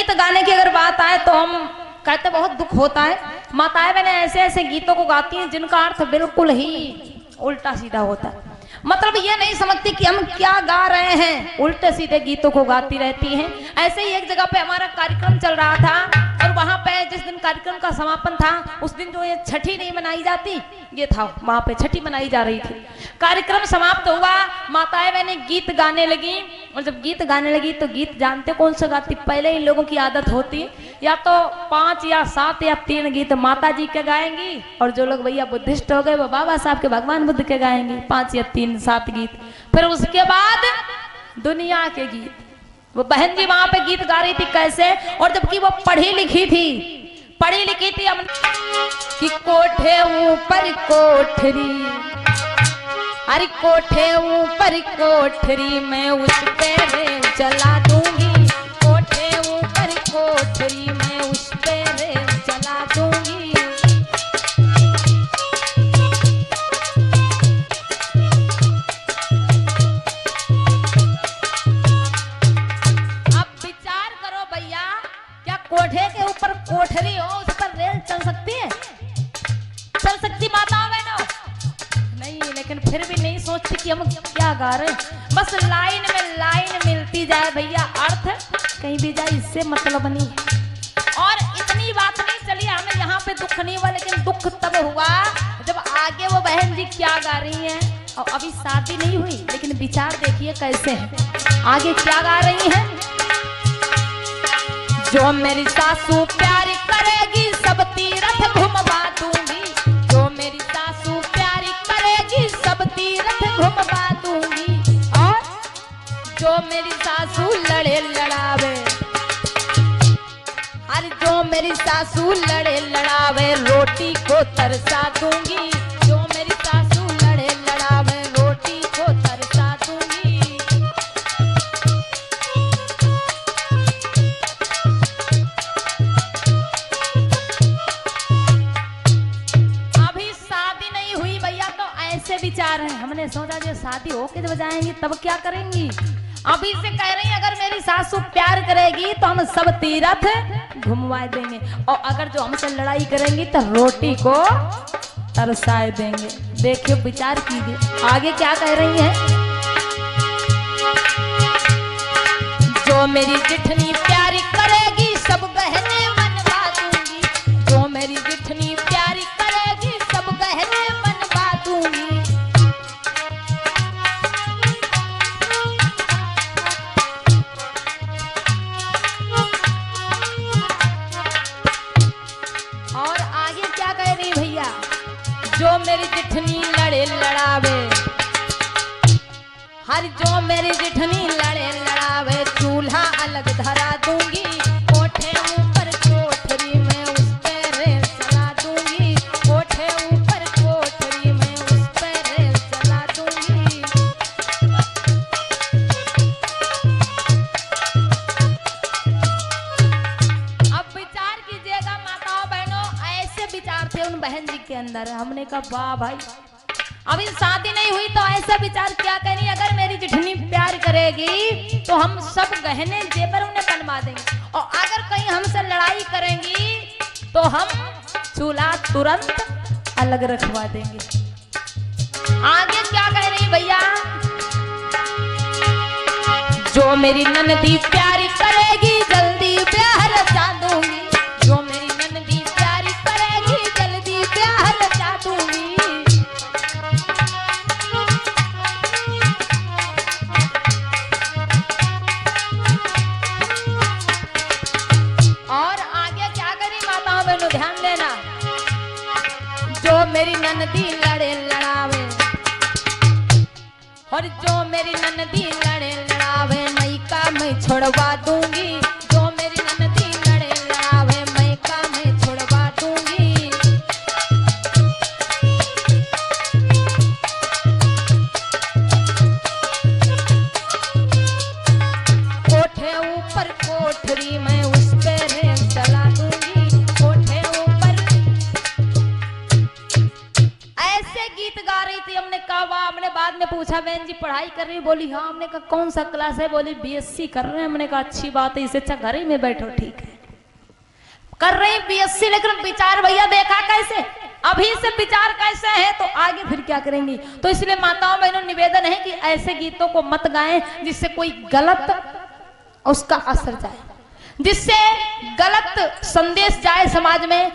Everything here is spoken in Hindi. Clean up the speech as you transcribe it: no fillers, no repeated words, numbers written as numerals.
गीत गाने की अगर बात आए तो हम कहते बहुत दुख होता है। माताएं बहनें ऐसे ऐसे गीतों को गाती हैं जिनका अर्थ बिल्कुल ही उल्टा सीधा होता है। मतलब ये नहीं समझती कि हम क्या गा रहे हैं, उल्टे सीधे गीतों को गाती रहती हैं। ऐसे ही एक जगह पे हमारा कार्यक्रम चल रहा था और वहां पे जिस दिन कार्यक्रम का समापन था उस दिन जो ये छठी नहीं मनाई जाती, ये था वहां पे छठी मनाई जा रही थी। कार्यक्रम समाप्त हुआ, माताएं बहनें गीत गाने लगी और जब गीत गाने लगी तो गीत जानते कौन सा गाती? पहले इन लोगों की आदत होती या तो 5 या 7 या 3 गीत माता जी के गाएंगी और जो लोग भैया बुद्धिस्ट हो गए वो बाबा साहब के भगवान बुद्ध के गाएंगे 5 या 3-7 गीत। फिर उसके बाद दुनिया के गीत। वो बहन जी वहां पे गीत गा रही थी कैसे, और जबकि वो पढ़ी लिखी थी हम कि कोठे ऊपर कोठरी, अरे कोठे ऊपर कोठरी मैं उस पे रेल चला दूंगी, कोठे ऊपर कोठरी मैं उस पे रेल चला दूंगी। अब विचार करो भैया, क्या कोठे के ऊपर कोठरी हो उस पर रेल चल सकती है? चल सकती माताओं बहनों? नहीं, लेकिन फिर भी नहीं सोचती कि हम क्या गा रहे हैं। बस लाइन में लाइन मिलती जाए भैया, अर्थ कहीं भी जाए इससे मतलब नहीं। और इतनी बात नहीं चली, हमें यहाँ पे दुख नहीं हुआ, लेकिन दुख तब हुआ जब आगे वो बहन जी क्या गा रही हैं। और अभी शादी नहीं हुई लेकिन विचार देखिए कैसे है, आगे क्या गा रही हैं। जो मेरी सासू प्यार करेगी सब तीरथ घुमवा दूंगी, जो मेरी सासू प्यार करेगी सब तीरथ घुमवा दूंगी, और जो मेरी सासू लड़े लड़ावे, अरे जो मेरी सासू लड़े लड़ावे रोटी को तरसा दूंगी, जो मेरी सासू लड़े लड़ावे रोटी को तरसा दूंगी। अभी शादी नहीं हुई भैया तो ऐसे विचार हैं। हमने सोचा जो शादी होके जब जाएंगी तब क्या करेंगी। अभी से कह रही अगर मेरी सासू प्यार करेगी तो हम सब तीरथ घुमवा देंगे, और अगर जो हमसे लड़ाई करेंगी तो रोटी को तरसाए देंगे। देखिए विचार कीजिए आगे क्या कह रही है। जो मेरी जिठनी प्यारी करेगी सब गहने बनवा दूंगी, जो मेरी जिठनी प्यारी करेगी सब गहने बनवा दूंगी। और आगे क्या कह रही भैया, जो मेरी जिठनी लड़े लड़ावे, हर जो मेरी जिठनी लड़े लड़ावे चूल्हा अलग धरा दूंगी, कोठे ऊपर कोठरी में उस पे रेल चला दूंगी, कोठे ऊपर कोठरी में उस पे रेल चला दूंगी। अब विचार कीजिएगा माताओं बहनों, ऐसे विचार थे उन बहन जी के अंदर। हमने कहा वाह भाई, अभी शादी नहीं हुई तो ऐसा विचार क्या करें, अगर मेरी जिठनी प्यार करेगी तो हम सब गहने जेवर उन्हें बनवा देंगे, और अगर कहीं हमसे लड़ाई करेंगी तो हम चूल्हा तुरंत अलग रखवा देंगे। आगे क्या कह रही भैया, जो मेरी ननदी प्यारी करेगी जल्दी ब्याह रचा दूंगी, जो मेरी ननदी प्यारी करेगी जल्दी ब्याह रचा दूंगी। और आगे क्या करी माताओं बहनों ध्यान देना, जो मेरी ननदी लड़े लड़ावे, और जो मेरी ननदी लड़े लड़ावे मैका मैं छोड़वा दूंगी, जो मेरी ननदी लड़े लड़ावे मैका मैं छोड़वा दूंगी। कोठे ऊपर कोठरी में उस पे रेल चला दूंगी, कोठे ऊपर। ऐसे गीत गा रही थी, हमने कहा वाह। हमने बाद में पूछा पूछा बहन जी पढ़ाई कर रही, बोली हाँ। हमने कहा कौन सा क्लास है, बोली बीएससी कर रहे हैं। हमने कहा अच्छी बात है, इससे अच्छा घर ही में बैठो, ठीक है कर रही बीएससी, लेकिन विचार भैया देखा कैसे, अभी से विचार कैसे है तो आगे फिर क्या करेंगी। तो इसलिए माताओं बहनों निवेदन है कि ऐसे गीतों को मत गाएं जिससे कोई गलत उसका असर जाए, जिससे गलत संदेश जाए समाज में।